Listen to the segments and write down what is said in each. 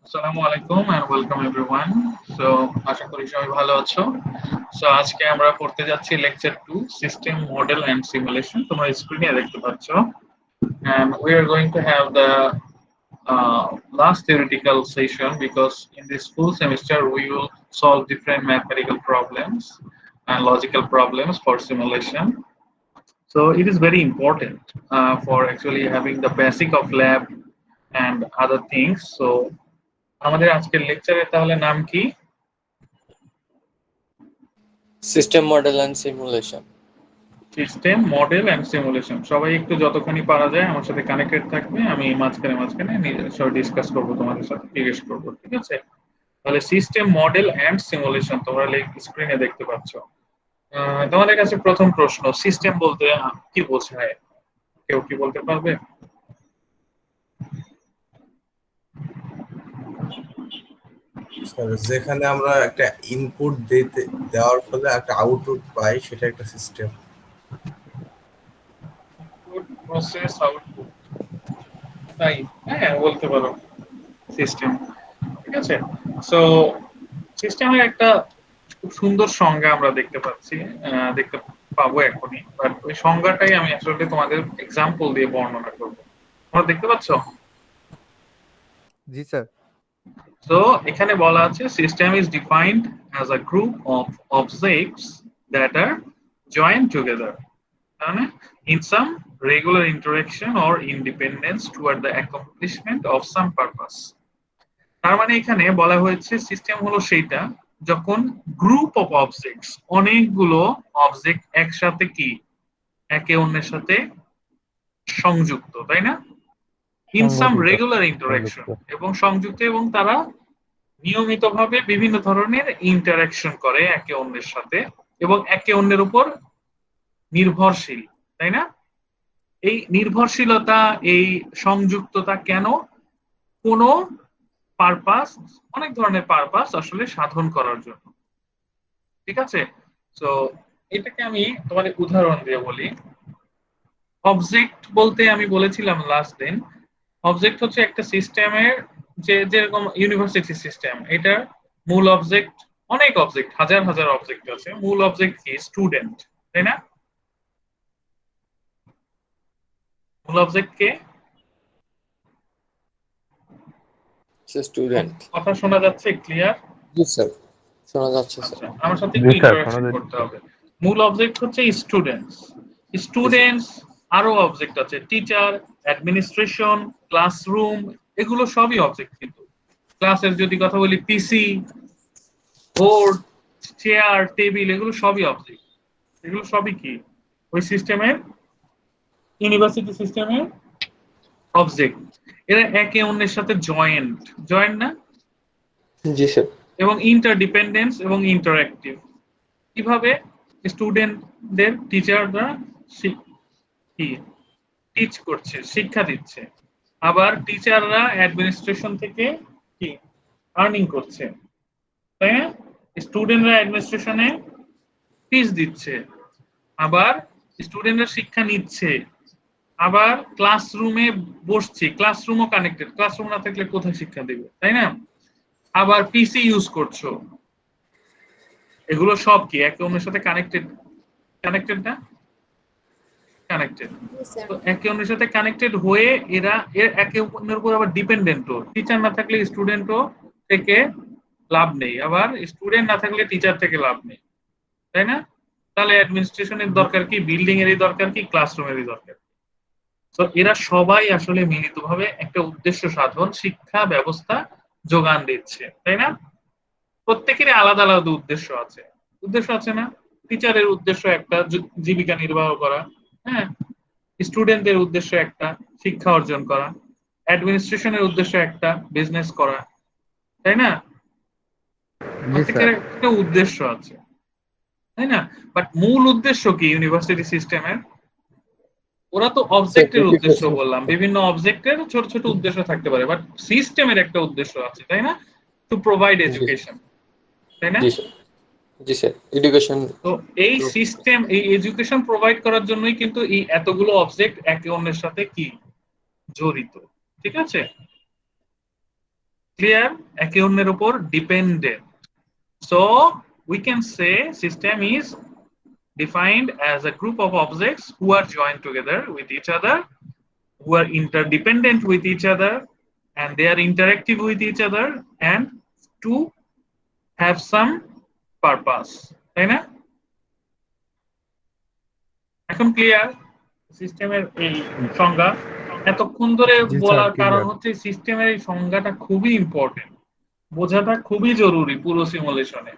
আসসালামু আলাইকুম and welcome everyone. So আশা করি সবাই ভালো আছো। So আজকে আমরা পড়তে যাচ্ছি lecture 2 system model and simulation. তোমরা স্ক্রিনে দেখতে পাচ্ছ। And we are going to have the last theoretical session because in this full semester we will solve different mathematical problems and logical problems for simulation. So it is very important for actually having the basic of lab and other things. So আমাদের আজকের লেকচারের তাহলে নাম কি? System model and simulation. System model and simulation. সবাই একটু যতক্ষণই পারা যায় আমার সাথে কানেক্টেড থাকবে, আমি মাঝখানে মাঝখানে সব ডিসকাস করব, তোমাদের সাথে জিজ্ঞেস করব, ঠিক আছে? তাহলে সিস্টেম মডেল এন্ড সিমুলেশন তোমরা স্ক্রিনে দেখতে পাচ্ছ। তোমাদের কাছে প্রথম প্রশ্ন, সিস্টেম বলতে কি বোঝায়? কেউ কি বলতে পারবে? যেখানে আমরা একটা ইনপুট দেওয়ার ফলে একটা আউটপুট পাই, সেটা একটা সিস্টেম। ইনপুট প্রসেস আউটপুট, তাই? হ্যাঁ, বলতে পারো সিস্টেম, ঠিক আছে। সো সিস্টেমের একটা খুব সুন্দর সংজ্ঞা আমরা দেখতে পাবো এখনই, বাট ওই সংজ্ঞাটাই আমি আসলে তোমাদের এক্সাম্পল দিয়ে বর্ণনা করব। তোমরা দেখতে পাচ্ছ? জি স্যার। তো এখানে বলা আছে system is defined as a group of objects that are joint together মানে in some regular interaction or independence toward the accomplishment of some purpose. তার মানে এখানে বলা হয়েছে সিস্টেম হলো সেইটা যখন গ্রুপ অফ অবজেক্টস, অনেকগুলো অবজেক্ট একসাথে কি একে অন্যের সাথে সংযুক্ত, তাই না? ইন সাম রেগুলার ইন্টারাকশন, এবং সংযুক্ত এবং তারা নিয়মিতভাবে বিভিন্ন ধরনের ইন্টারাকশন করে একে অন্যের সাথে এবং একে অন্যের উপর নির্ভরশীল, তাই না? এই নির্ভরশীলতা, এই সংযুক্ততা কেন? কোনো পারপাস, অনেক ধরনের পারপাস আসলে সাধন করার জন্য, ঠিক আছে? সো এটাকে আমি তোমাদের উদাহরণ দিয়ে বলি। অবজেক্ট বলতে আমি বলেছিলাম লাস্ট দিন, অবজেক্ট হচ্ছে একটা সিস্টেমের যেরকম ইউনিভার্সিটি সিস্টেম, এটা মূল অবজেক্ট, অনেক অবজেক্ট, হাজার হাজার অবজেক্ট আছে। মূল অবজেক্ট কি? স্টুডেন্ট, তাই না? মূল অবজেক্ট কে? স্টুডেন্ট। কথা শোনা যাচ্ছে ক্লিয়ার? জি স্যার, শোনা যাচ্ছে স্যার। আচ্ছা, আমার সাথে একটু ইন্টারঅ্যাকশন করতে হবে। মূল অবজেক্ট হচ্ছে স্টুডেন্টস। স্টুডেন্টস আরো অবজেক্ট আছে, টিচার, অ্যাডমিনিস্ট্রেশন, ক্লাসরুম, এগুলো সবই অবজেক্ট। কিন্তু ক্লাসের যদি কথা বলি, পিসি, বোর্ড, চেয়ার, টেবিল, এগুলো সবই অবজেক্ট। এগুলো সবই কি ওই সিস্টেমের, ইউনিভার্সিটি সিস্টেমের অবজেক্ট। এরা একে অন্যের সাথে জয়েন্ট, জয়েন্ট না? জি স্যার। এবং ইন্টারডিপেন্ডেন্স এবং ইন্টারঅ্যাক্টিভ। কিভাবে? স্টুডেন্টদের টিচাররা কি টিচ করছে, শিক্ষা দিচ্ছে, আবার টিচাররা অ্যাডমিনিস্ট্রেশন থেকে কি আর্নিং করছে, তাই না? স্টুডেন্টরা অ্যাডমিনিস্ট্রেশনে ফিস দিচ্ছে, আবার স্টুডেন্টরা শিক্ষা নিচ্ছে, আবার ক্লাসরুমে বসছে, ক্লাসরুমও কানেক্টেড, ক্লাসরুম না থাকলে কোথায় শিক্ষা দেবে, তাই না? আবার পিসি ইউজ করছো, এগুলো সব কি একে অন্যের সাথে কানেক্টেড? কানেক্টেড না? কানেক্টেড। তো একে অন্যের সাথে কানেক্টেড হয়ে এরা একে অন্যের উপর আবার ডিপেন্ডেন্টও। টিচার না থাকলে স্টুডেন্টও থেকে লাভ নেই, আবার স্টুডেন্ট না থাকলে টিচার থেকে লাভ নেই, তাই না? তাহলে অ্যাডমিনিস্ট্রেশনের দরকার কি? বিল্ডিং এরই দরকার কি? ক্লাসরুমেরই দরকার। তো এরা সবাই আসলে মিলিতভাবে একটা উদ্দেশ্য সাধন শিক্ষা ব্যবস্থা যোগান দিচ্ছে, তাই না? প্রত্যেকেরই আলাদা আলাদা উদ্দেশ্য আছে না? টিচারের উদ্দেশ্য একটা, জীবিকা নির্বাহ করা, হ্যাঁ। স্টুডেন্টদের উদ্দেশ্য একটা, শিক্ষা অর্জন করা। অ্যাডমিনিস্ট্রেশনের উদ্দেশ্য একটা, বিজনেস করা, তাই না? প্রত্যেকের একটা উদ্দেশ্য আছে, তাই না? বাট মূল উদ্দেশ্য কি ইউনিভার্সিটি সিস্টেমের? ওরা তো অবজেক্টের উদ্দেশ্য বললাম, বিভিন্ন অবজেক্টের ছোট ছোট উদ্দেশ্য থাকতে পারে, বাট সিস্টেমের একটা উদ্দেশ্য আছে, তাই না? টু প্রোভাইড এডুকেশন, তাই না? জি স্যার, এডুকেশন। তো এই সিস্টেম, এই এডুকেশন প্রোভাইড করার জন্যই কিন্তু এই এতগুলো অবজেক্ট একে অন্যের সাথে কি জড়িত, ঠিক আছে? ক্লিয়ার? একে অন্যের উপর dependent. So we can say system is defined as a group of objects who are joined together with each other, who are interdependent with each other, and they are interactive with each other, and to have some purpose, তাই না? এখন clear সিস্টেমের এই সংজ্ঞা? এতক্ষণ ধরে জি sir, বলার কারণ ক্লিয়ার। হচ্ছে সিস্টেমের এই সংজ্ঞাটা খুবই ইম্পর্টেন্ট, বোঝাটা খুবই জরুরি পুরো সিমুলেশনে।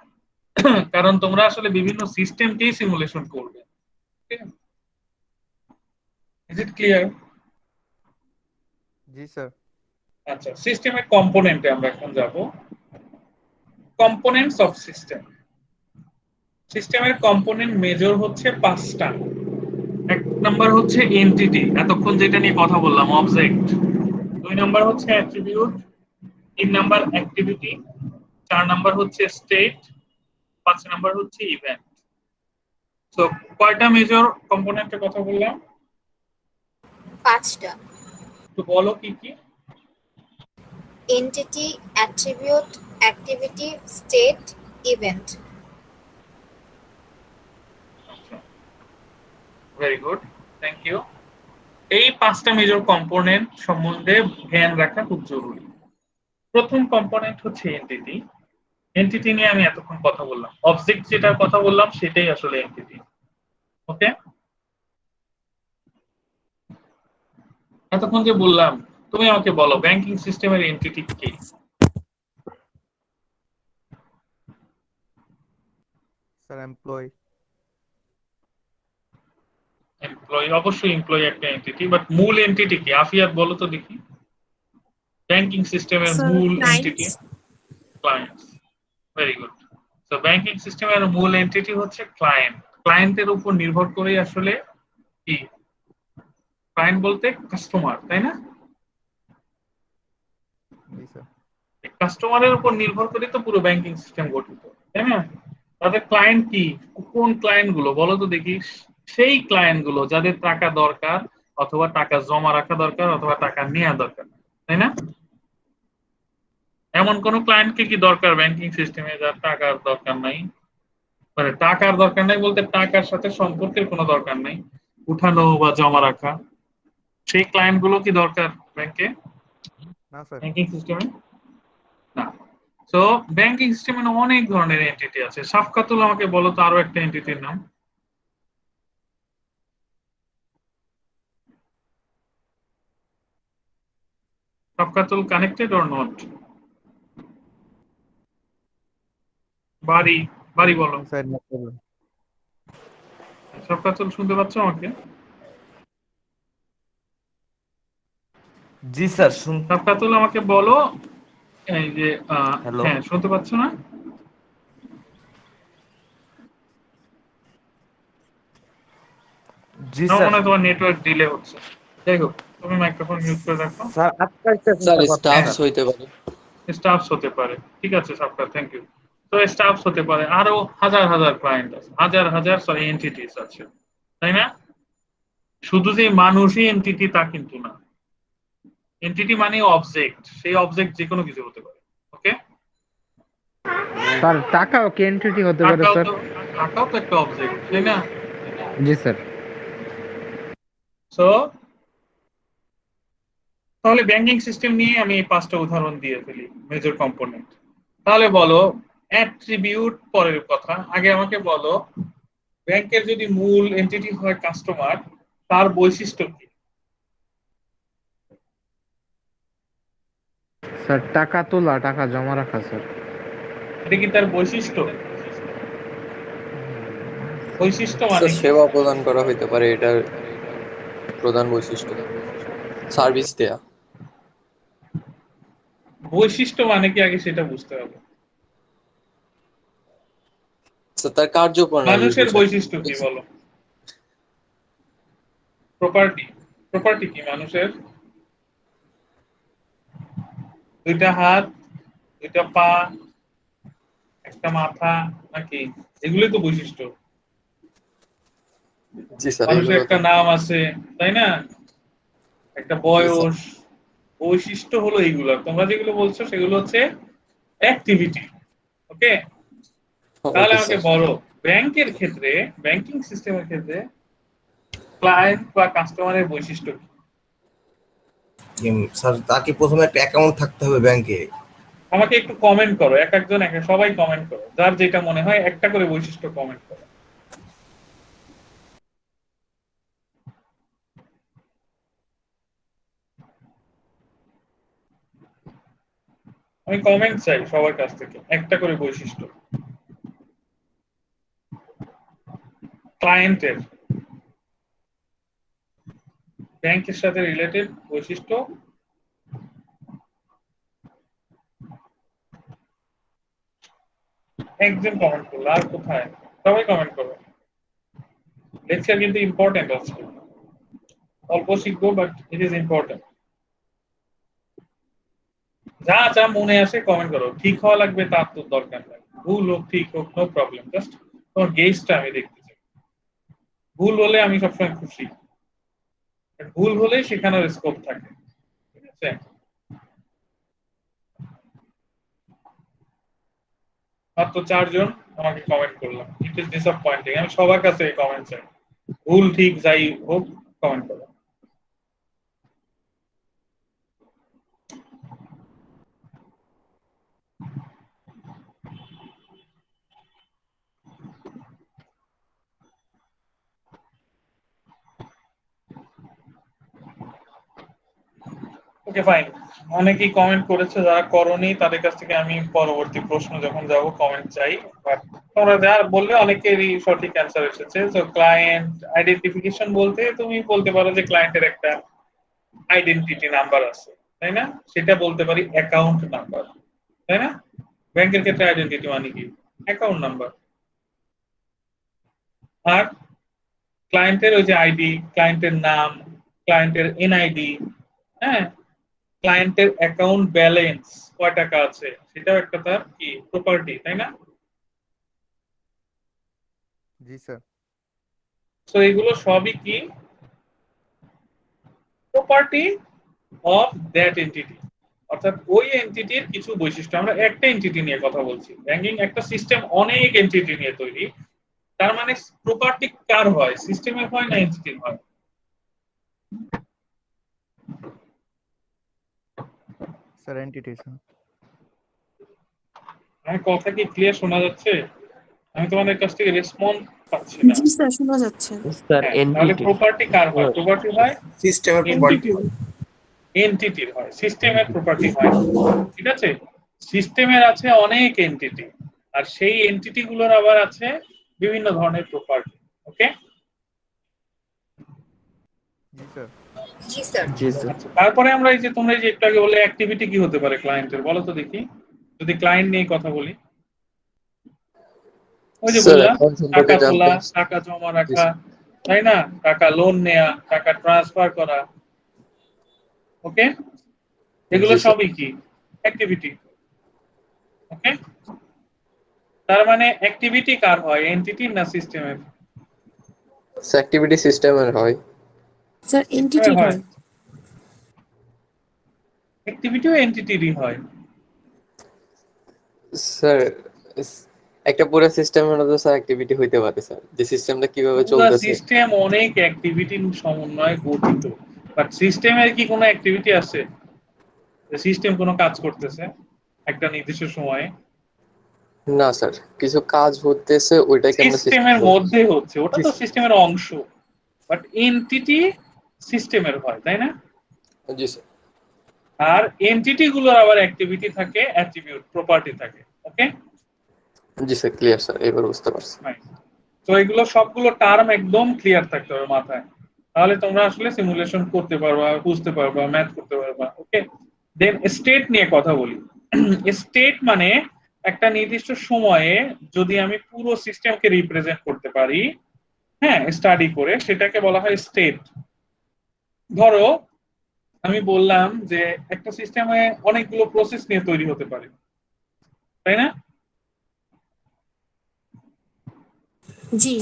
কারণ তোমরা আসলে বিভিন্ন সিস্টেমকেই সিমুলেশন করবে। Is it clear? G sir. আচ্ছা, সিস্টেমের কম্পোনেন্টে আমরা এখন যাব। Components of system. সিস্টেমের কম্পোনেন্ট মেজর হচ্ছে 5টা। এক নাম্বার হচ্ছে এন্টিটি, এতক্ষণ যেটা নিয়ে কথা বললাম, অবজেক্ট। 2 নাম্বার হচ্ছে অ্যাট্রিবিউট, 3 নাম্বার অ্যাক্টিভিটি, 4 নাম্বার হচ্ছে স্টেট, 5 নাম্বার হচ্ছে ইভেন্ট। সো কয়টা মেজর কম্পোনেন্টের কথা বললাম? 5টা। তো বলো কি কি? Entity, attribute, activity, state, event. Very good, thank you. এই 5টা মেজর কম্পোনেন্ট সম্বন্ধে জ্ঞান রাখা খুব জরুরি। প্রথম কম্পোনেন্ট হচ্ছে এন্টিটি। এন্টিটি নিয়ে আমি এতক্ষণ কথা বললাম, অবজেক্ট যেটার কথা বললাম সেটাই আসলে এন্টিটি। ওকে, এতক্ষণ যে বললাম, তুমি আমাকে বলো ব্যাংকিং সিস্টেমের এন্টিটি কি? Sir employee. এমপ্লয়ি, অবশ্যই এমপ্লয়ি একটা এন্টিটি, বাট মূল এন্টিটি কি? আফিয়াত বলো তো দেখি, ব্যাংকিং সিস্টেমের Sir, মূল entity. clients. Clients, very good. তো ব্যাংকিং সিস্টেমের মূল এন্টিটি হচ্ছে ক্লায়েন্ট। ক্লায়েন্টের উপর নির্ভর করেই আসলে কি, ক্লায়েন্ট বলতে কাস্টমার, তাই না? জি স্যার। কাস্টমারের উপর নির্ভর করে তো পুরো ব্যাংকিং সিস্টেম গঠিত, তাই না? তাদের ক্লায়েন্ট কি, কোন ক্লায়েন্ট গুলো বলো তো দেখি? সেই ক্লায়েন্ট গুলো যাদের টাকা দরকার, অথবা টাকা জমা রাখা দরকার, অথবা টাকা নেওয়া দরকার, তাই না? এমন কোন ক্লায়েন্টকে কি দরকার ব্যাংকিং সিস্টেমে যার টাকার দরকার নাই? মানে টাকার দরকার নাই বলতে টাকার সাথে সম্পর্কের কোনো দরকার নাই, উঠানো বা জমা রাখা, সেই ক্লায়েন্ট গুলো কি দরকার ব্যাংকে, না স্যার। ব্যাংকিং সিস্টেমে? না। তো ব্যাংকিং সিস্টেমে অনেক ধরনের এন্টিটি আছে। সাফকাতুল, আমাকে বলো তো আরো একটা এন্টিটির নাম। সাফকাতুল কানেক্টেড অর নট? বাড়ি, বাড়ি বলো। স্যার না প্রবলেম। সাফকাতুল শুনতে পাচ্ছ আমাকে? জি স্যার, সাফকাতুল আমাকে বলো, এই যে হ্যালো। হ্যাঁ, শুনতে পাচ্ছ না? জি আমার স্যার। মনে হয় তোমার নেটওয়ার্ক ডিলে হচ্ছে। যাই হোক, তুমি মাইক্রোফোন মিউট করে রাখো। স্যার আজকে স্যার কথা স্টাফস স্যার। হইতে পারে। স্টাফস হতে পারে, ঠিক আছে সাফকাত, থ্যাংক ইউ। তো স্টাফস হতে পারে, আরো হাজার হাজার ক্লায়েন্ট আছে, হাজার হাজার এন্টিটিস আছে, তাই না? শুধু যে মানুষই এন্টিটি তা কিন্তু না। এন্টিটি মানে অবজেক্ট, সেই অবজেক্ট যে কোনো কিছু হতে পারে। ওকে, স্যার টাকাও কি এন্টিটি হতে পারে টাকাও স্যার? তো, টাকাও তো একটা অবজেক্ট, তাই না? জি স্যার। সো তাহলে ব্যাংকিং সিস্টেম নিয়ে আমি এই 5টা উদাহরণ দিয়ে ফেলি মেজর কম্পোনেন্ট। তাহলে বলো অ্যাট্রিবিউট পরের কথা, আগে আমাকে বলো ব্যাংকের যদি মূল এন্টিটি হয় কাস্টমার, তার বৈশিষ্ট্য কি? স্যার টাকা তোলা, টাকা জমা রাখা স্যার। এটা কি তার বৈশিষ্ট্য? বৈশিষ্ট্য মানে স্যার কি? সেবা প্রদান করা হইতে পারে এটার প্রধান বৈশিষ্ট্য। সার্ভিস দেয়া। বৈশিষ্ট্য মানে কি আগে সেটা বুঝতে হবে। স্যার তার কার্যপ্রণালী মানুষের বোঝায়। বৈশিষ্ট্য কি বলো? প্রপার্টি, প্রপার্টি কি মানুষের? 2টা হাত, 2টা পা, একটা মাথা, নাকি? এগুলোই তো বৈশিষ্ট্য। জি স্যার মানুষের এগুলো তো। একটা নাম আছে, তাই না? একটা জি স্যার। বয়স, বৈশিষ্ট্য হলো এইগুলো, তোমরা যেগুলো বলছো সেগুলো হচ্ছে অ্যাক্টিভিটি। ওকে, তাহলে ওকে আমাকে স্যার। বলো ব্যাংকের ক্ষেত্রে, ব্যাংকিং সিস্টেমের ক্ষেত্রে ক্লায়েন্ট বা কাস্টমারের বৈশিষ্ট্য কি? স্যার তাকে প্রথমে একটা অ্যাকাউন্ট থাকতে হবে ব্যাংকে। আমাকে একটু কমেন্ট করো, এক একজন সবাই কমেন্ট করো, যার যেটা মনে হয় একটা করে বৈশিষ্ট্য কমেন্ট করো। আমি কমেন্ট চাই সবার কাছ থেকে, একটা করে বৈশিষ্ট্য ক্লায়েন্টের, ব্যাংকের সাথে রিলেটেড বৈশিষ্ট্য। একজন কমেন্ট করলো, আর কোথায়? সবাই কমেন্ট করো। লেকচার কিন্তু ইম্পর্টেন্ট আজকে, অল্প শিখবো বাট ইট ইজ ইম্পর্টেন্ট। যা যা মনে আসে কমেন্ট করো, ঠিক হওয়া লাগবে তার তো দরকার নাই, ভুল হোক ঠিক হোক নো প্রবলেম, জাস্ট তোমার গেজটা আমি দেখতে চাই। ভুল হলে আমি সবসময় খুশি, ভুল হলে শেখানোর স্কোপ থাকে, ঠিক আছে? মাত্র 4 জন আমাকে কমেন্ট করলাম, ইট ইজ ডিসঅ্যাপয়েন্টিং। আমি সবার কাছে কমেন্ট চাই, ভুল ঠিক যাই হোক কমেন্ট করো। ওকে ফাইন, অনেকেই কমেন্ট করেছে, যারা করনি তাদের কাছ থেকে আমি পরবর্তী প্রশ্ন যখন যাব কমেন্ট চাই। বাট তোমরা যা বললে অনেকেরই সঠিক অ্যান্সার এসেছে। তো ক্লায়েন্ট আইডেন্টিফিকেশন বলতে তুমি বলতে পারো যে ক্লায়েন্টের একটা আইডেন্টিটি নাম্বার আছে, তাই না? সেটা বলতে পারি অ্যাকাউন্ট নাম্বার, তাই না? ব্যাংকের ক্ষেত্রে আইডেন্টিটি মানে কি? Account number. আর ক্লায়েন্টের ওই যে আইডি, ক্লায়েন্টের নাম, ক্লায়েন্টের এনআইডি, হ্যাঁ, ক্লায়েন্টের অ্যাকাউন্ট ব্যালেন্স কয় টাকা আছে সেটাও একটা তার কি প্রপার্টি, তাই না? জি স্যার। তো এগুলো সবই কি প্রপার্টি অফ দ্যাট এন্টিটি, অর্থাৎ ওই এন্টিটির কিছু বৈশিষ্ট্য। আমরা একটা এন্টিটি নিয়ে কথা বলছি, ব্যাংকিং একটা সিস্টেম অনেক এন্টিটি নিয়ে তৈরি, তার মানে প্রপার্টি কার হয়? সিস্টেমের হয় না এন্টিটির হয়? Sir entity sir. আমার কথা কি ক্লিয়ার শোনা যাচ্ছে? আমি তোমাদের কাছ থেকে রেসপন্স পাচ্ছি না। জি স্যার, শোনা যাচ্ছে। স্যার হ্যাঁ, তাহলে এনটিটি। প্রপার্টি কার হয়? প্রপার্টি হয় সিস্টেমের প্রপার্টি। এন্টিটির, এন্টিটির হয়, সিস্টেমের প্রপার্টি হয় না। ঠিক আছে, সিস্টেমের আছে অনেক এন্টিটি, আর সেই এন্টিটি গুলোর আবার আছে বিভিন্ন ধরনের প্রপার্টি। ওকে, জি স্যার। জি স্যার। জি স্যার। আচ্ছা, তারপরে আমরা এই যে তোমরা এই যে একটু আগে বলে অ্যাক্টিভিটি কি হতে পারে ক্লায়েন্টের, বলো তো দেখি, যদি ক্লায়েন্ট নিয়ে কথা বলি। ওই যে স্যার বললাম অ্যাকাউন্ট সম্পর্কে টাকা জানতে। তোলা, টাকা জমা জি রাখা, স্যার। তাই না? টাকা লোন নেয়া, টাকা ট্রান্সফার করা। ওকে, এগুলো জি স্যার। সবই কি অ্যাক্টিভিটি। ওকে, তার মানে অ্যাক্টিভিটি কার হয়, এন্টিটি না সিস্টেমের? অ্যাক্টিভিটি সিস্টেমের হয়। স্যার সিস্টেমের এন্টিটির হয়, হয়। অ্যাক্টিভিটিও এন্টিটিরই হয়। স্যার একটা পুরো সিস্টেমের মধ্যে স্যার অ্যাক্টিভিটি হইতে পারে স্যার, যে সিস্টেমটা কিভাবে পুরো চলতেছে। সিস্টেম অনেক অ্যাক্টিভিটির সমন্বয়ে গঠিত, বাট সিস্টেমের কি কোনো অ্যাক্টিভিটি আছে? সিস্টেম কোনো কাজ করতেছে একটা নির্দিষ্ট সময়ে, না স্যার, কিছু কাজ হতেছে ওইটাকে আমরা সিস্টেম সিস্টেমের বলবো। মধ্যে হচ্ছে, ওটা জি তো সিস্টেমের অংশ, বাট এন্টিটি সিস্টেমের হয়, তাই না? জি স্যার। আর এন্টিটি গুলোর আবার অ্যাক্টিভিটি থাকে, অ্যাট্রিবিউট, প্রপার্টি থাকে। ওকে, জি স্যার, ক্লিয়ার স্যার, এবার বুঝতে পারছি। তো এগুলো সবগুলো টার্ম একদম ক্লিয়ার থাকতে হবে মাথায়, তাহলে তোমরা আসলে সিমুলেশন করতে পারবা, বুঝতে পারবা, ম্যাথ করতে পারবা। ওকে, দেন স্টেট নিয়ে কথা বলি। স্টেট মানে একটা নির্দিষ্ট সময়ে যদি আমি পুরো সিস্টেমকে রিপ্রেজেন্ট করতে পারি, হ্যাঁ, স্টাডি করে, সেটাকে বলা হয় স্টেট। ধরো আমি বললাম যে একটা সিস্টেমে অনেকগুলো প্রসেস নিয়ে তৈরি হতে পারে, তাই না? জি।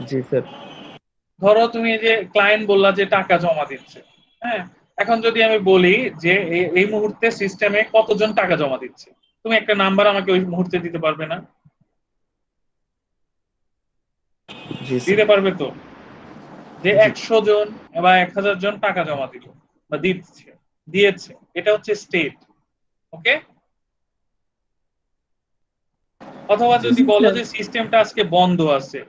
জি স্যার। ধরো তুমি এই যে ক্লায়েন্ট বললা যে টাকা জমা দিচ্ছে, হ্যাঁ, এখন যদি আমি বলি যে এই মুহূর্তে সিস্টেমে কতজন টাকা জমা দিচ্ছে, তুমি একটা নাম্বার আমাকে ওই মুহূর্তে দিতে পারবে না? জি স্যার। দিতে পারবে তো? যে জি। 100 জন বা 1000 জন টাকা জমা দিল বা দিয়েছে, এটা হচ্ছে স্টেট। ওকে, অথবা যদি বলো যে সিস্টেমটা আজকে বন্ধ আছে,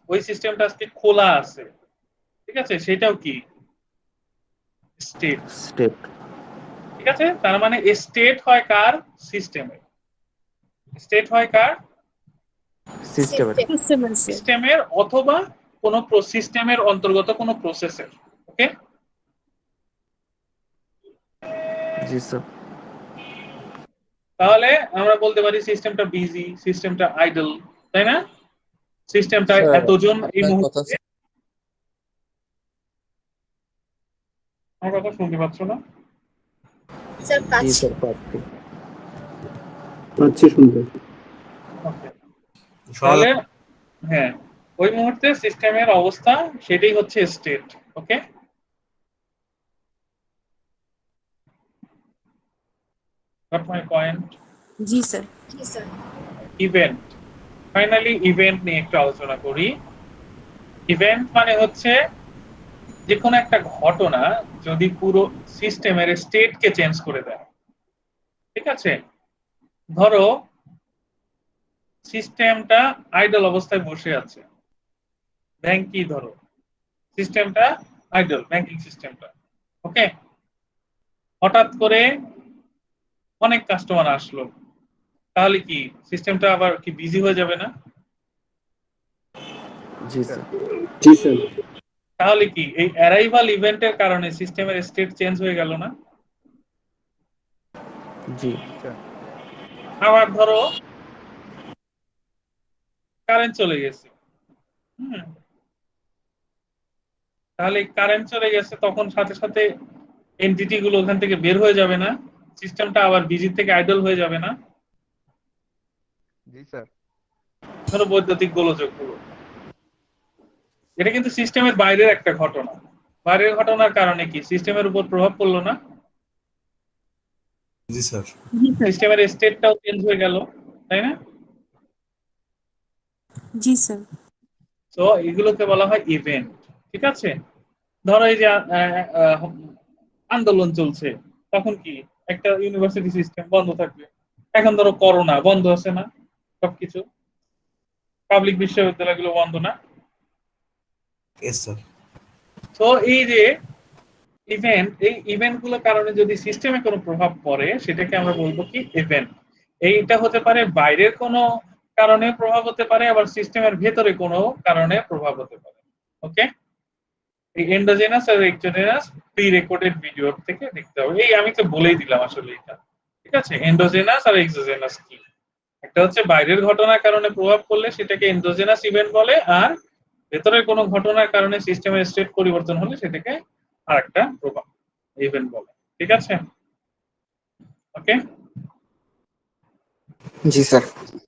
ওই সিস্টেমটা আজকে খোলা আছে, ঠিক আছে, সেটাও কি স্টেট। স্টেট। ঠিক আছে, তার মানে স্টেট হয় কার? সিস্টেমের। স্টেট হয় কার? সিস্টেমের। System. বুঝতে পারছি। সিস্টেমের অথবা কোন সিস্টেমের অন্তর্গত কোন প্রসেসের। ওকে, জি স্যার। তাহলে আমরা বলতে পারি সিস্টেমটা বিজি, সিস্টেমটা আইডল, তাই না? সিস্টেমটা স্যার এতজন এই আপনার কথা মুহূর্তে, আমার কথা শুনতে পাচ্ছ না? Sir, জি পাচ্ছি। স্যার পাচ্ছি। পাচ্ছি শুনতে। ওকে, তাহলে হ্যাঁ, ওই মুহূর্তে সিস্টেমের অবস্থা সেটাই হচ্ছে state. Okay, got my point? G sir. G sir. Event, finally event নিয়ে একটু আলোচনা করি। ইভেন্ট মানে হচ্ছে যে কোনো একটা ঘটনা যদি পুরো সিস্টেমের স্টেটকে চেঞ্জ করে দেয়। ঠিক আছে, ধরো সিস্টেমটা আইডল অবস্থায় বসে আছে, ব্যাংকই ধরো, সিস্টেমটা আইডল, ব্যাংকিং সিস্টেমটা। ওকে, হঠাৎ করে অনেক কাস্টমার আসলো, তাহলে কি সিস্টেমটা আবার কি বিজি হয়ে যাবে না? জি স্যার। জি স্যার। তাহলে কি এই অ্যারাইভাল ইভেন্টের কারণে সিস্টেমের স্টেট চেঞ্জ হয়ে গেল না? জি স্যার। আবার ধরো কারেন্ট চলে গেছে, হুম, তাহলে কারেন্ট চলে গেছে, তখন সাথে সাথে এন্টিটি গুলো ওখান থেকে বের হয়ে যাবে না? সিস্টেমটা আবার বিজি থেকে আইডল হয়ে যাবে না? জি স্যার। ধরো বৈদ্যুতিক গোলযোগ গুলো, এটা কিন্তু সিস্টেমের বাইরের একটা ঘটনা, বাইরের ঘটনার কারণে কি সিস্টেমের উপর প্রভাব পড়লো না? জি স্যার। জি স্যার। সিস্টেমের স্টেটটাও চেঞ্জ হয়ে গেল, তাই না? জি স্যার। তো এগুলোকে বলা হয় ইভেন্ট। ঠিক আছে, ধরো এই যে আন্দোলন চলছে, তখন কি একটা ইউনিভার্সিটি সিস্টেম বন্ধ থাকবে। এখন ধরো করোনা, বন্ধ আছে না সবকিছু? পাবলিক বিশ্ববিদ্যালয়গুলো বন্ধ না? Yes sir. তো এই যে ইভেন্ট, এই ইভেন্ট গুলোর কারণে যদি সিস্টেমে কোনো প্রভাব পড়ে, সেটাকে আমরা বলবো কি ইভেন্ট। এইটা হতে পারে বাইরের কোনো কারণে প্রভাব হতে পারে, আবার সিস্টেমের ভেতরে কোনো কারণে প্রভাব হতে পারে। ওকে, এই এন্ডোজেনাস আর এক্সোজেনাস প্রি রেকর্ডেড ভিডিও থেকে দেখতে হবে। এই আমি তো বলেই দিলাম আসলে এটা। ঠিক আছে, এন্ডোজেনাস আর এক্সোজেনাস কি? একটা হচ্ছে বাইরের ঘটনার কারণে প্রভাব পড়লে সেটাকে এন্ডোজেনাস ইভেন্ট বলে, আর ভেতরের কোনো ঘটনার কারণে সিস্টেমের স্টেট পরিবর্তন হলে সেটাকে আরেকটা প্রভাব ইভেন্ট বলে। ঠিক আছে, ওকে। জি স্যার।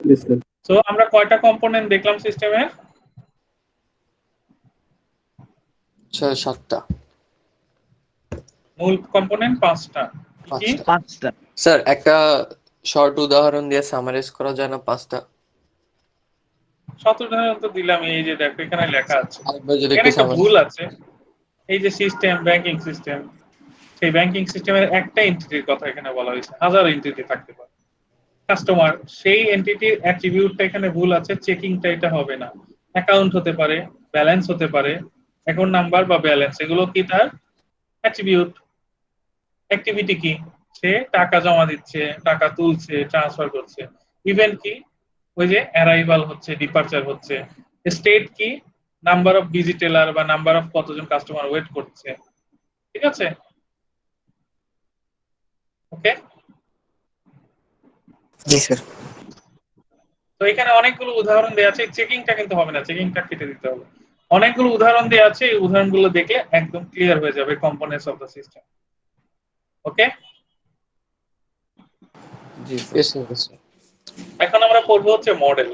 জি স্যার। তো আমরা কয়টা কম্পোনেন্ট দেখলাম সিস্টেমের? স্যার 7টা। মূল কম্পোনেন্ট 5টা। কি? 5টা। স্যার একটা শর্ট উদাহরণ দিয়ে সামারাইজ করা যায় না 5টা? শত উদাহরণ তো দিলাম, এই যে দেখো এখানে লেখা আছে, আরেকবার যদি এখানে একটু একটা সামারাইজ। ভুল আছে। এই যে সিস্টেম, ব্যাংকিং সিস্টেম, সেই ব্যাংকিং সিস্টেমের একটা এন্টিটির কথা এখানে বলা হয়েছে, হাজার এন্টিটি থাকতে পারে। কাস্টমার, সেই এন্টিটির অ্যাট্রিবিউটটা এখানে ভুল আছে, চেকিংটা এটা হবে না। অ্যাকাউন্ট হতে পারে, ব্যালেন্স হতে পারে, অ্যাকাউন্ট নাম্বার বা ব্যালেন্স, এগুলো কি তার অ্যাট্রিবিউট। অ্যাক্টিভিটি কি? সে টাকা জমা দিচ্ছে, টাকা তুলছে, ট্রান্সফার করছে। ইভেন্ট কি? ওই যে অ্যারাইভাল হচ্ছে, ডিপারচার হচ্ছে। স্টেট কি? নাম্বার অফ ভিজিটেলার বা নাম্বার অফ কতজন কাস্টমার ওয়েট করছে। ঠিক আছে, ওকে। জি স্যার। তো এখানে অনেকগুলো উদাহরণ দেওয়া আছে, চেকিংটা কিন্তু হবে না, চেকিংটা কেটে দিতে হবে। অনেকগুলো উদাহরণ দেওয়া আছে, এই উদাহরণগুলো দেখলে একদম ক্লিয়ার হয়ে যাবে components of the system. Okay, G yes sir. Sir. এখন আমরা পড়বো হচ্ছে মডেল।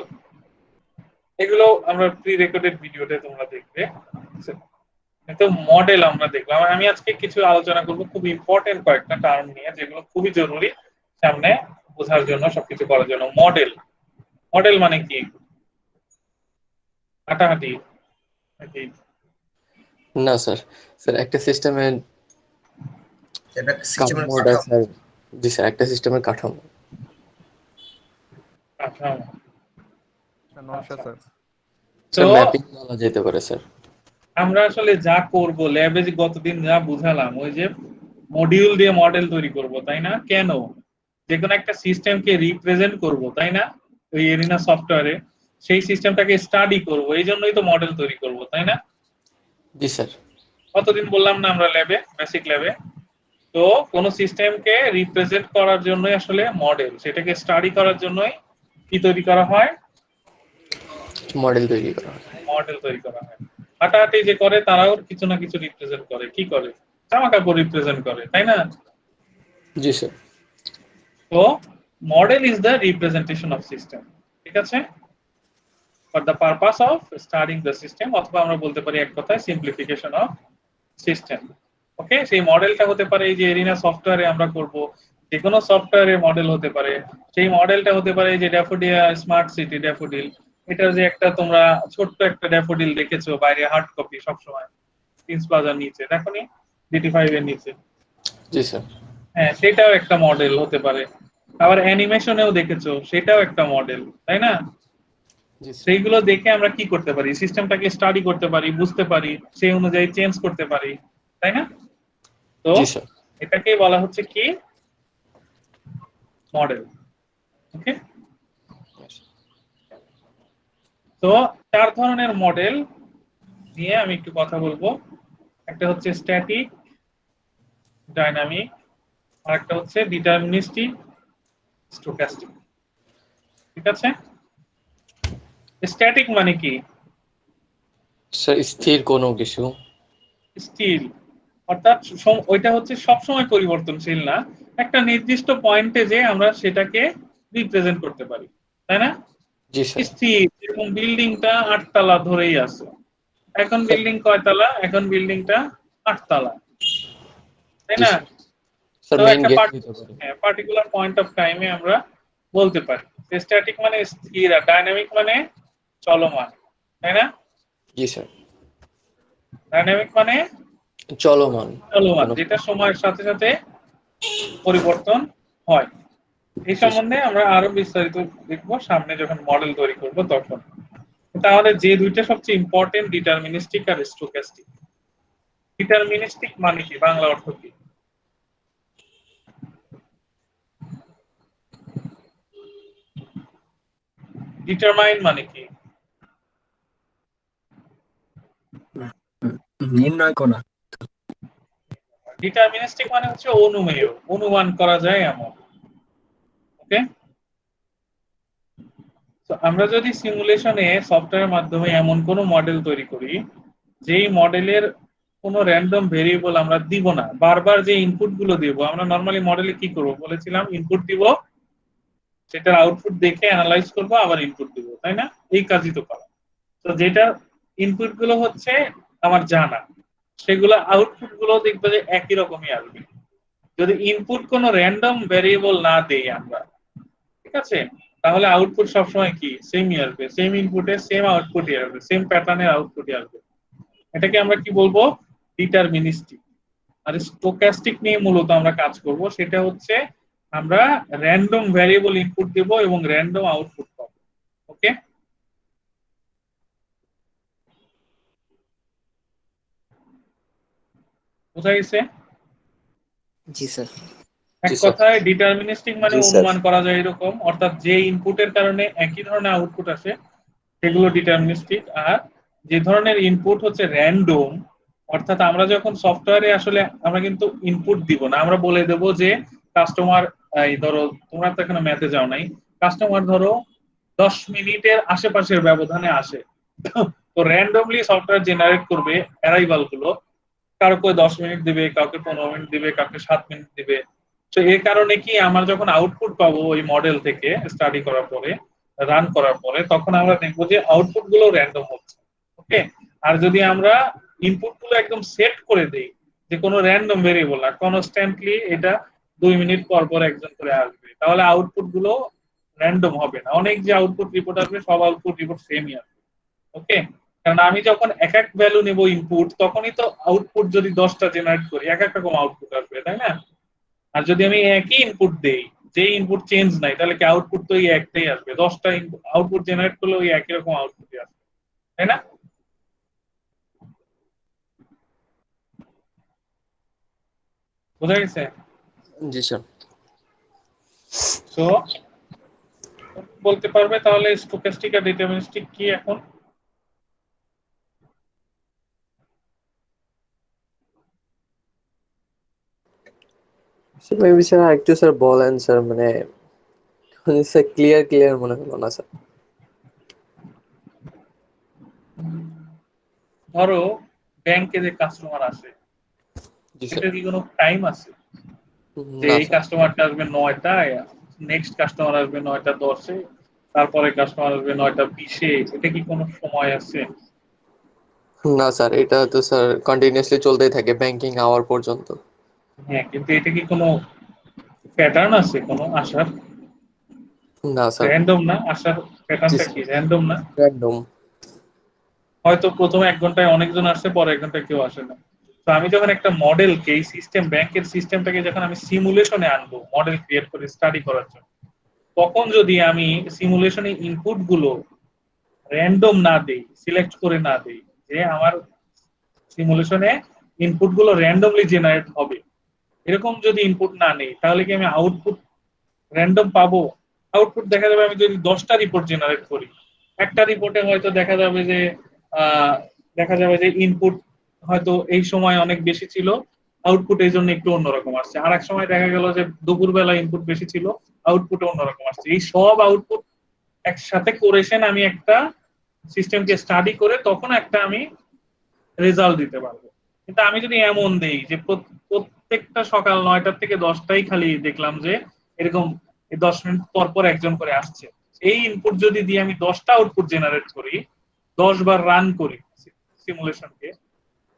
এগুলো আমরা প্রি রেকর্ডেড ভিডিওতে তোমরা দেখবে। তো মডেল আমরা দেখলাম, আমি আজকে কিছু আলোচনা করব খুব ইম্পর্টেন্ট কয়েকটা টার্ম নিয়ে যেগুলো খুবই জরুরি সামনে বোঝার জন্য, সবকিছু করার জন্য। মডেল, মডেল মানে কি? হাঁটাহাঁটি নাকি? না স্যার, স্যার একটা সিস্টেমের এটা সিস্টেমের কাঠামোটা কাঠামো। স্যার। জি স্যার, একটা সিস্টেমের কাঠামো। কাঠামো। নকশা স্যার। স্যার তো ম্যাপিং বলা যেতে পারে স্যার। আমরা আসলে যা করব ল্যাবে, যে গতদিন যা বুঝালাম, ওই যে মডিউল দিয়ে মডেল তৈরি করব, তাই না? কেন? যে কোনো একটা সিস্টেমকে রিপ্রেজেন্ট করব, তাই না? ওই এরিনা সফটওয়্যারে সেই সিস্টেমটাকে স্টাডি করব, এই জন্যই তো মডেল তৈরি করব, তাই না? জি স্যার। কতদিন বললাম না আমরা ল্যাবে, বেসিক ল্যাবে? তো কোন সিস্টেমকে রিপ্রেজেন্ট করার জন্যই আসলে মডেল, সেটাকে স্টাডি করার জন্যই কি তৈরি করা হয়? মডেল তৈরি করা হয়। মডেল তৈরি করা হয়। হাঁটাহাঁটি যে করে তারাও কিছু না কিছু রিপ্রেজেন্ট করে। কি করে? জামা কাপড় রিপ্রেজেন্ট করে, তাই না? জি স্যার। তো model is the representation of system, ঠিক আছে? For the purpose of studying the system, অথবা আমরা বলতে পারি এক কথায় সিম্পলিফিকেশন অফ সিস্টেম। ওকে, সেই মডেলটা হতে পারে এই যে এরিনা সফটওয়্যারে আমরা করব, যে কোনো সফটওয়্যারের মডেল হতে পারে। সেই মডেলটা হতে পারে এই যে ড্যাফোডিয়া স্মার্ট সিটি ড্যাফোডিল, এটা যে একটা তোমরা ছোট্ট একটা ড্যাফোডিল দেখেছো বাইরে হার্ড কপি সবসময় প্রিন্স প্লাজার নিচে, দেখো নি? DT5 এর নিচে। জি স্যার। হ্যাঁ, সেটাও একটা মডেল হতে পারে। আবার অ্যানিমেশনেও দেখেছো, সেটাও একটা মডেল, তাই না? জি স্যার। সেইগুলো দেখে আমরা কি করতে পারি? সিস্টেমটাকে স্টাডি করতে পারি, বুঝতে পারি, সেই অনুযায়ী চেঞ্জ করতে পারি, তাই না? তো জি স্যার। এটাকেই বলা হচ্ছে কি? মডেল। ওকে, তো 4 ধরনের মডেল নিয়ে আমি একটু কথা বলবো। একটা হচ্ছে স্ট্যাটিক, ডাইনামিক, আর একটা হচ্ছে ডিটারমিনিস্টিক, স্টোক্যাস্টিক। ঠিক আছে? স্ট্যাটিক মানে কি? স্যার স্থির কোনো কিছু। স্থির, অর্থাৎ ওইটা হচ্ছে সবসময় পরিবর্তনশীল না, একটা নির্দিষ্ট পয়েন্টে যে আমরা সেটাকে রিপ্রেজেন্ট করতে পারি, তাই না? জি স্যার। স্থির, যেরকম বিল্ডিংটা 8 তলা ধরেই আছে। এখন বিল্ডিং কয় তলা? এখন বিল্ডিংটা 8 তলা, তাই জি না? স্যার। স্যার তো মেইন একটা গেট হতে পারে। পার্টিকুলার পয়েন্ট অফ টাইমে আমরা বলতে পারি। স্ট্যাটিক মানে স্থির, আর ডাইনামিক মানে চলমান, তাই না? জি স্যার। ডাইনামিক মানে চলমান চলমান, কোনো। যেটা সময়ের সাথে সাথে পরিবর্তন হয়। এই জি স্যার। সম্বন্ধে আমরা আরো বিস্তারিত দেখবো সামনে যখন মডেল তৈরি করব তখন। তাহলে যে দুইটা সবচেয়ে ইম্পর্টেন্ট, ডিটারমিনিস্টিক আর স্টোক্যাস্টিক। ডিটারমিনিস্টিক মানে কি, বাংলা অর্থ কি? ডিটারমাইন মানে কি? নির্ণয় করা। ডিটারমিনিস্টিক মানে হচ্ছে অনুমেয়, অনুমান করা যায় এমন। ওকে, তো আমরা যদি সিমুলেশনে সফটওয়্যারের মাধ্যমে এমন কোনো মডেল তৈরি করি যেই মডেলের কোনো র্যান্ডম ভেরিয়েবল আমরা দিব না, বারবার যে ইনপুট গুলো দিব, আমরা নরমালি মডেলে কি করব বলেছিলাম? ইনপুট দিব, সেটার আউটপুট দেখে অ্যানালাইজ করব, আবার ইনপুট দিব, তাই না? এই কাজই তো করা। তো যেটা ইনপুট গুলো হচ্ছে আমার জানা, সেগুলো আউটপুট গুলো দেখবে যে একই রকমই আসবে। যদি ইনপুট কোনো র্যান্ডম ভেরিয়েবল না দেই আমরা, ঠিক আছে, তাহলে আউটপুট সবসময় কি সেমই আসবে, সেম ইনপুটে সেম আউটপুটই আসবে, সেম প্যাটার্নের আউটপুটই আসবে। এটাকে আমরা কি বলবো? ডিটারমিনিস্টিক। আর স্টোক্যাস্টিক নিয়ে মূলত আমরা কাজ করব, সেটা হচ্ছে আমরা র্যান্ডম ভ্যারিয়েবল ইনপুট দেব এবং র্যান্ডম আউটপুট পাবো। ওকে, বোঝা গেছে? জি স্যার। এক জি স্যার। কথায় ডিটারমিনিস্টিক মানে জি স্যার। অনুমান করা যায় এরকম, অর্থাৎ যে ইনপুটের কারণে একই ধরনের আউটপুট আসে সেগুলো ডিটারমিনিস্টিক। আর যে ধরনের ইনপুট হচ্ছে র্যান্ডম, অর্থাৎ আমরা যখন সফটওয়্যারে আসলে আমরা কিন্তু ইনপুট দিব না, আমরা বলে দেব যে কাস্টমার, এই ধরো তোমরা তো এখানে ম্যাথে যাও নাই, কাস্টমার ধরো 10 মিনিটের আশেপাশের ব্যবধানে আসে। তো র্যান্ডমলি সফটওয়্যার জেনারেট করবে অ্যারাইভাল গুলো, কাউকে 10 মিনিট দিবে, কাউকে 15 মিনিট দিবে, কাউকে 7 মিনিট দিবে। তো এই কারণে কি আমরা যখন আউটপুট পাবো ওই মডেল থেকে স্টাডি করার পরে, রান করার পরে, তখন আমরা দেখবো যে আউটপুট গুলো র্যান্ডম হচ্ছে। ওকে, আর যদি আমরা ইনপুট গুলো একদম সেট করে দেই যে কোনো র্যান্ডম ভেরিয়েবল না, কনস্ট্যান্টলি এটা 2 মিনিট পর পর একজন করে আসবে, তাহলে আউটপুট গুলো র্যান্ডম হবে না। অনেক যে আউটপুট রিপোর্ট আসবে সব আউটপুট রিপোর্ট সেমই আসবে। ওকে, কারণ আমি যখন এক এক ভ্যালু নেব ইনপুট, তখনই তো আউটপুট যদি 10টা জেনারেট করি এক এক রকম আউটপুট আসবে, তাই না? আর যদি আমি একই ইনপুট দেই, যে ইনপুট চেঞ্জ নাই, তাহলে কি আউটপুট তো এই একটাই আসবে। 10টা আউটপুট জেনারেট করলে ওই একই রকম আউটপুটই আসবে, তাই না? বোঝা গেছে? জি স্যার। সো বলতে পারবে তাহলে স্টোক্যাস্টিক আর ডিটারমিনিস্টিক কি এখন? মেবি স্যার একটু স্যার বলেন স্যার, মানে স্যার ক্লিয়ার মনে হলো না স্যার। ধরো ব্যাংকে যে কাস্টমার আসে, জি স্যার। এটা কি কোনো টাইম আছে যে না এই স্যার। কাস্টমারটা আসবে 9টায়, নেক্সট কাস্টমার আসবে 9টা 10-এ, তারপরে কাস্টমার আসবে 9টা 20-এ? এটা কি কোনো সময় আছে? না স্যার, এটা তো স্যার কন্টিনিউয়াসলি চলতেই থাকে ব্যাংকিং আওয়ার পর্যন্ত। হ্যাঁ, কিন্তু এটা কি কোনো প্যাটার্ন আছে কোনো আসার? না স্যার। র্যান্ডম না আসার? জি প্যাটার্নটা স্যার, কি র্যান্ডম না? র্যান্ডম। হয়তো প্রথমে 1 ঘন্টায় অনেকজন আসছে, পরে 1 ঘন্টায় কেউ আসে না। তো আমি যখন একটা মডেলকে, এই সিস্টেম ব্যাংকের সিস্টেমটাকে যখন আমি সিমুলেশনে আনবো মডেল ক্রিয়েট করে স্টাডি করার জন্য, তখন যদি আমি সিমুলেশনে ইনপুট গুলো র্যান্ডম না দেই, সিলেক্ট করে না দেই, যে আমার সিমুলেশনে ইনপুট গুলো র্যান্ডমলি জেনারেট হবে, এরকম যদি ইনপুট না নেই, তাহলে কি আমি আউটপুট র্যান্ডম পাবো? আউটপুট দেখা যাবে আমি যদি 10টা রিপোর্ট জেনারেট করি, একটা রিপোর্টে হয়তো আহ, দেখা যাবে যে ইনপুট হয়তো এই সময় অনেক বেশি ছিল, আউটপুট এই জন্য একটু অন্যরকম আসছে। আর এক সময় দেখা গেল যে দুপুরবেলা ইনপুট বেশি ছিল, আউটপুট অন্যরকম আসছে। এই সব আউটপুট একসাথে করেছেন আমি একটা সিস্টেমকে স্টাডি করে, তখন একটা আমি রেজাল্ট দিতে পারবো। কিন্তু আমি যদি এমন দেই যে প্রত্যেকটা সকাল 9টা থেকে 10টাই খালি দেখলাম যে এরকম 10 মিনিট পর পর একজন করে আসছে, এই ইনপুট যদি দিয়ে আমি 10টা আউটপুট জেনারেট করি, 10 বার রান করি সিমুলেশনকে,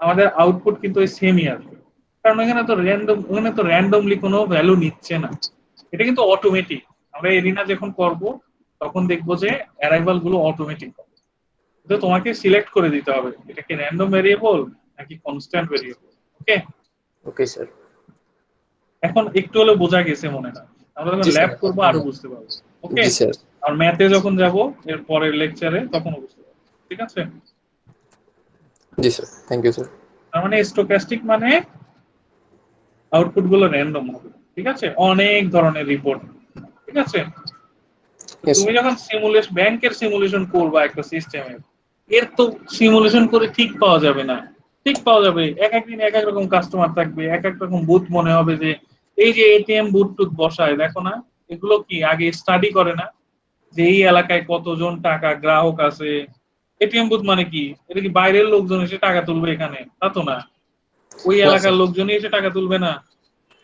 আমাদের আউটপুট কিন্তু ওই সেমই আসবে। কারণ ওখানে তো র্যান্ডমলি কোনো ভ্যালু নিচ্ছে না, এটা কিন্তু অটোমেটিক। আমরা এরিনা যখন করব তখন দেখবো যে অ্যারাইভাল গুলো অটোমেটিক হবে। তো তোমাকে সিলেক্ট করে দিতে হবে এটা কি র্যান্ডম ভেরিয়েবল নাকি কনস্ট্যান্ট ভেরিয়েবল। ওকে, ওকে স্যার। এখন একটু হলেও বোঝা গেছে মনে হয়? আমরা যখন জি স্যার। ল্যাব করবো আরো বুঝতে পারবো। ওকে, জি স্যার। আর ম্যাথে যখন যাব এর পরের লেকচারে তখন বুঝতে পারবো। ঠিক আছে? জি স্যার, থ্যাংক ইউ স্যার। তার মানে স্টোক্যাস্টিক মানে আউটপুট গুলো র্যান্ডম হবে। ঠিক আছে, অনেক ধরনের রিপোর্ট। ঠিক আছে, ইয়েস তুমি স্যার। যখন ব্যাংকের সিমুলেশন করবা একটা সিস্টেমের, এর তো সিমুলেশন করে ঠিক পাওয়া যাবে না। ঠিক পাওয়া যাবে, এক একদিন এক এক রকম কাস্টমার থাকবে, এক এক রকম বুথ মনে হবে যে এই যে এটিএম বুথ টুথ বসায় দেখো না, এগুলো কি আগে স্টাডি করে না যে এই এলাকায় কতজন টাকা গ্রাহক আছে? এটিএম বুথ মানে কি, এটা কি বাইরের লোকজন এসে টাকা তুলবে এখানে? তা তো না, ওই না এলাকার স্যার। লোকজনই এসে টাকা তুলবে না?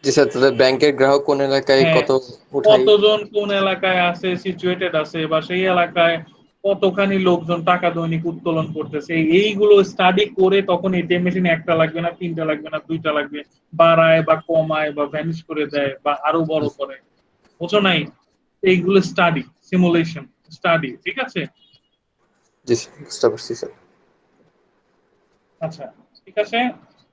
জি স্যার, তাহলে ব্যাংকের গ্রাহক কোন এলাকায় হ্যাঁ, কত উঠাই। কতজন কোন এলাকায় আছে, সিচুয়েটেড আছে, বা সেই এলাকায় কতখানি লোকজন টাকা দৈনিক উত্তোলন করতেছে, এইগুলো স্টাডি করে তখন এটিএম মেশিন একটা লাগবে না, 3টা লাগবে না, 2টা লাগবে, বাড়ায় বা কমায় বা ভ্যানিশ করে দেয় বা আরো বড় করে। বুঝো নাই? এইগুলো স্টাডি, সিমুলেশন স্টাডি। ঠিক আছে? জি স্যার, বুঝতে পারছি স্যার। আচ্ছা, ঠিক আছে।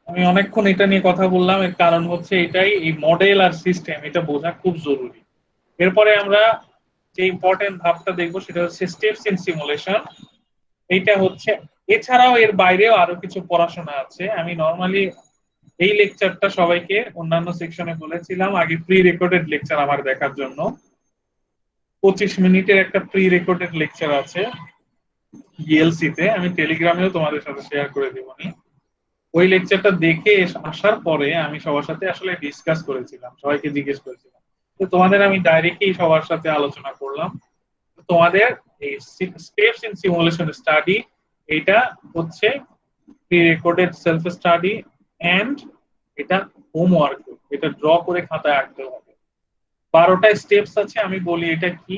আমি অনেকক্ষণ এটা নিয়ে কথা বললাম, এর কারণ হচ্ছে এটাই, এই মডেল আর সিস্টেম এটা বোঝা খুব জরুরি। এরপরে আমরা যে ইম্পর্টেন্ট ধাপটা দেখবো সেটা হচ্ছে স্টেপস ইন সিমুলেশন। এইটা হচ্ছে, এছাড়াও এর বাইরেও আরো কিছু পড়াশোনা আছে। আমি নর্মালি এই লেকচারটা সবাইকে অন্যান্য সেকশনে বলেছিলাম আগে প্রি রেকর্ডেড লেকচার আমার দেখার জন্য। 25 মিনিটের একটা প্রি রেকর্ডেড লেকচার আছে বিএলসি তে, আমি টেলিগ্রামেও তোমাদের সাথে শেয়ার করে দেবনি। ওই লেকচারটা দেখে আসার পরে আমি সবার সাথে আসলে ডিসকাস করেছিলাম, সবাইকে জিজ্ঞেস করেছিলাম। তো তোমাদের আমি ডাইরেক্টলি সবার সাথে আলোচনা করলাম। তোমাদের এই স্টেপস ইন সিমুলেশন স্টাডি, এটা হচ্ছে pre recorded self study and এটা হোমওয়ার্ক, এটা ড্র করে খাতায় আঁকতে হবে। 12টা স্টেপস আছে, আমি বলি এটা কি।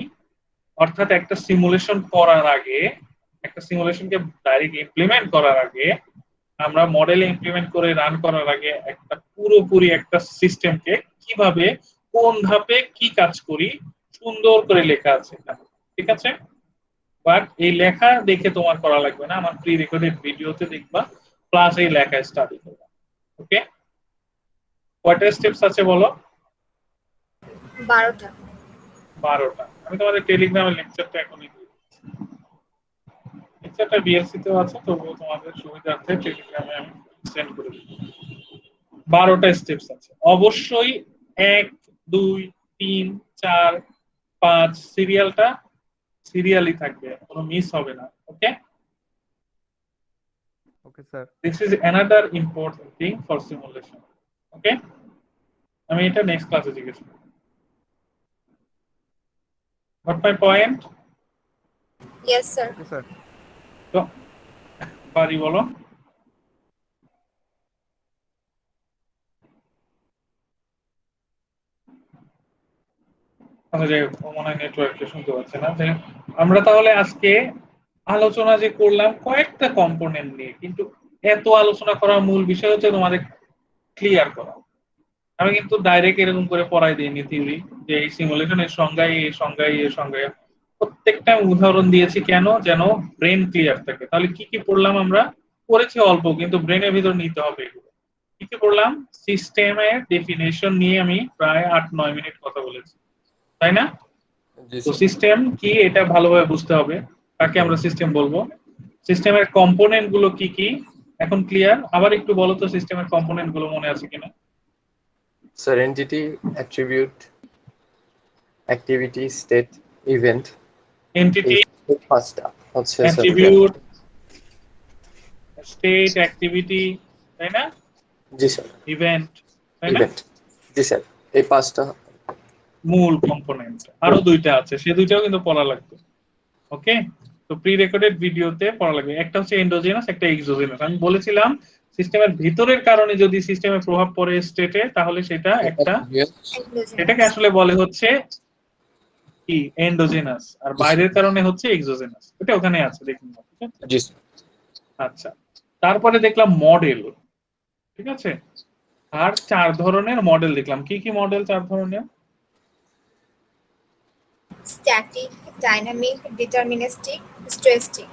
অর্থাৎ একটা সিমুলেশন করার আগে, একটা সিমুলেশনকে ডাইরেক্ট ইমপ্লিমেন্ট করার আগে আমরা মডেল ইমপ্লিমেন্ট করে রান করার আগে একটা পুরোপুরি একটা সিস্টেমকে কিভাবে কোন ধাপে কি কাজ করি সুন্দর করে লেখা আছে এখানে, ঠিক আছে? বাট এই লেখা দেখে তোমার করা লাগবে না, আমার প্রি রেকর্ডেড ভিডিওতে দেখবা প্লাস এই লেখা স্টাডি করবা। ওকে, কয়টা স্টেপস আছে বলো? 12টা। 12টা। আমি তোমাদের টেলিগ্রামে লেকচারটা এখনই দিয়ে দিচ্ছি। লেকচারটা বিএসসি তেও আছে, তবুও তোমাদের সুবিধার্থে টেলিগ্রামে আমি সেন্ড করে দিই। 12টা স্টেপস আছে। অবশ্যই 1, 2, 3, 4, 5 সিরিয়ালটা সিরিয়ালি থাকবে, কোনো মিস হবে না। Okay, okay sir. this is another important thing for simulation. Okay, আমি এটা নেক্সট ক্লাসে জিজ্ঞেস করব। What my point? Yes, sir. Okay sir. তো বাড়ি বলো। আচ্ছা, যাই হোক, ও মনে হয় নেটওয়ার্কে শুনতে পাচ্ছে না। যে আমরা তাহলে আজকে আলোচনা যে করলাম কয়েকটা কম্পোনেন্ট নিয়ে, কিন্তু এত আলোচনা করার মূল বিষয় হচ্ছে তোমাদের ক্লিয়ার করা। আমি কিন্তু ডাইরেক্ট এরকম করে পড়াই দিইনি থিওরি যে এই সিমুলেশনের সংজ্ঞায় এই সংজ্ঞায় এই সংজ্ঞায়, প্রত্যেকটা উদাহরণ দিয়েছি কেন, যেন ব্রেন ক্লিয়ার থাকে। তাহলে কি কি পড়লাম আমরা? পড়েছি অল্প, কিন্তু ব্রেনের ভিতর নিতে হবে এগুলো। কি কি পড়লাম? সিস্টেমের ডেফিনেশন নিয়ে আমি প্রায় 8-9 মিনিট কথা বলেছি, তাই না? জি তো স্যার। সিস্টেম কি এটা ভালোভাবে বুঝতে হবে, তাকে আমরা সিস্টেম বলবো। সিস্টেমের কম্পোনেন্ট গুলো কি কি এখন ক্লিয়ার? আবার একটু বলো তো সিস্টেমের কম্পোনেন্ট গুলো মনে আছে কিনা? Sir entity, attribute, activity, state, event, entity, এই পাঁচটা হচ্ছে স্যার অ্যাট্রিবিউট, স্টেট, অ্যাক্টিভিটি, তাই না? জি স্যার। ইভেন্ট, তাই না? ইভেন্ট, জি স্যার। এই পাঁচটা মূল কম্পোনেন্ট। আরো দুইটা আছে, সে দুইটাও কিন্তু পড়া লাগবে। ওকে, তো প্রি রেকর্ডেড ভিডিওতে পড়া লাগবে। একটা হচ্ছে এন্ডোজেনাস, একটা এক্সোজেনাস। আমি বলেছিলাম সিস্টেমের ভিতরের কারণে যদি সিস্টেমে প্রভাব পড়ে স্টেটে, তাহলে সেটা একটা, এটাকে Endogenous. আসলে বলে হচ্ছে কি এন্ডোজেনাস, আর বাইরের কারণে হচ্ছে এক্সোজেনাস। এটা ওখানে আছে, দেখুন। ঠিক আছে, জি স্যার। আচ্ছা। তারপরে দেখলাম মডেল, ঠিক আছে? আর 4 ধরনের মডেল দেখলাম। কি কি মডেল 4 ধরনের? Static, dynamic, deterministic, stochastic.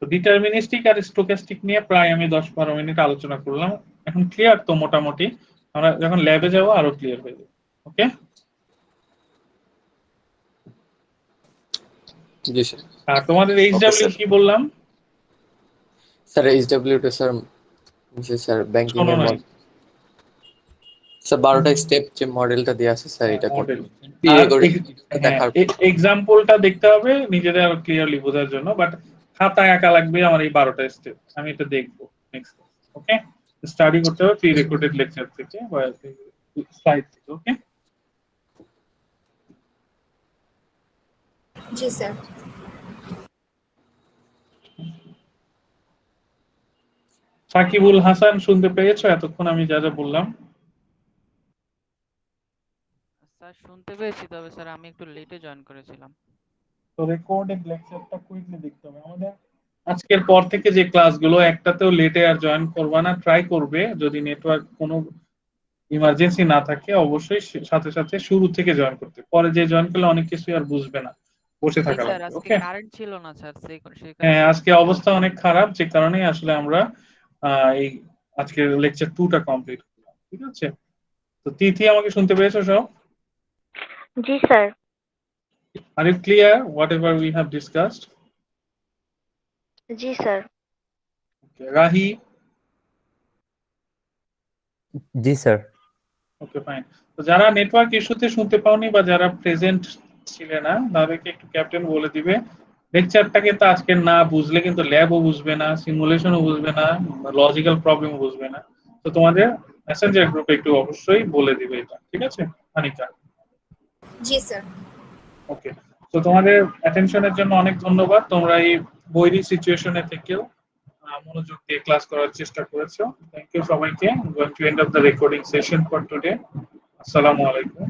তো ডিটারমিনিস্টিক আর স্টোক্যাস্টিক নিয়ে প্রায় আমি 10-12 মিনিট আলোচনা করলাম। এখন ক্লিয়ার তো মোটামুটি? আমরা যখন ল্যাবে যাব আরো ক্লিয়ার হয়ে যাবে। ওকে, জি স্যার। আর তোমাদের এইচডব্লিউ স্যার। কি বললাম? স্যার এইচডব্লিউ টা স্যার, জি স্যার, ব্যাংকিং শোনো এর নাই। Model sir. 12টা স্টেপ যে মডেলটা দেয়া আছে স্যার, এটা মডেল। প্রি আর রেকর্ডিং দেখার এক্সাম্পলটা দেখতে হবে নিজেদের আরো ক্লিয়ারলি বোঝার জন্য, বাট খাতায় আঁকা লাগবে আমার এই 12টা স্টেপ। আমি এটা দেখবো নেক্সট। ওকে, স্টাডি করতে হবে প্রি রেকর্ডেড লেকচার থেকে বা স্লাইড থেকে। ওকে, জি স্যার। সাকিবুল হাসান শুনতে পেয়েছো এতক্ষণ আমি যা যা বললাম? স্যার শুনতে পেয়েছি, তবে স্যার আমি একটু লেটে জয়েন করেছিলাম। তো রেকর্ডেড লেকচারটা কুইকলি দেখতে হবে আমাদের। আজকের পর থেকে যে ক্লাসগুলো একটাতেও লেটে আর জয়েন করবা না, ট্রাই করবে। যদি নেটওয়ার্ক কোনো ইমার্জেন্সি না থাকে অবশ্যই সাথে সাথে শুরু থেকে জয়েন করতে। পরে যে জয়েন করলে অনেক কিছু আর বুঝবে না, বসে জি থাকা স্যার, লাগবে। আজকে ওকে, কারেন্ট ছিল না স্যার, সেই হ্যাঁ, কারণে। আজকে অবস্থা অনেক খারাপ, যে কারণে আসলে আমরা এই আজকের লেকচার 2টা কমপ্লিট করলাম। ঠিক আছে, তো তিথি আমাকে শুনতে পেয়েছো সব? জি sir. Are you clear what ever we have discussed? G sir. Rahi? G sir. Okay, fine. তো যারা নেটওয়ার্ক ইস্যুতে শুনতে পাওনি বা যারা প্রেজেন্ট ছিলে না, তাদেরকে একটু ক্যাপ্টেন বলে দিবে লেকচারটা কিন্তু আজকে না বুঝলে কিন্তু ল্যাবও বুঝবে না, সিমুলেশনও বুঝবে না, লজিক্যাল প্রবলেমও বুঝবে না। তো তোমাদের মেসেঞ্জার গ্রুপে একটু অবশ্যই বলে দিবে এটা, ঠিক আছে আনিকা? জি স্যার। ওকে, তো তোমাদের অ্যাটেনশনের জন্য অনেক ধন্যবাদ। তোমরা এই বৈরী সিচুয়েশনে থেকেও মনোযোগ দিয়ে ক্লাস করার চেষ্টা করেছো। থ্যাংক ইউ সবাইকে। Going to end of the recording session for today. আসসালামু আলাইকুম।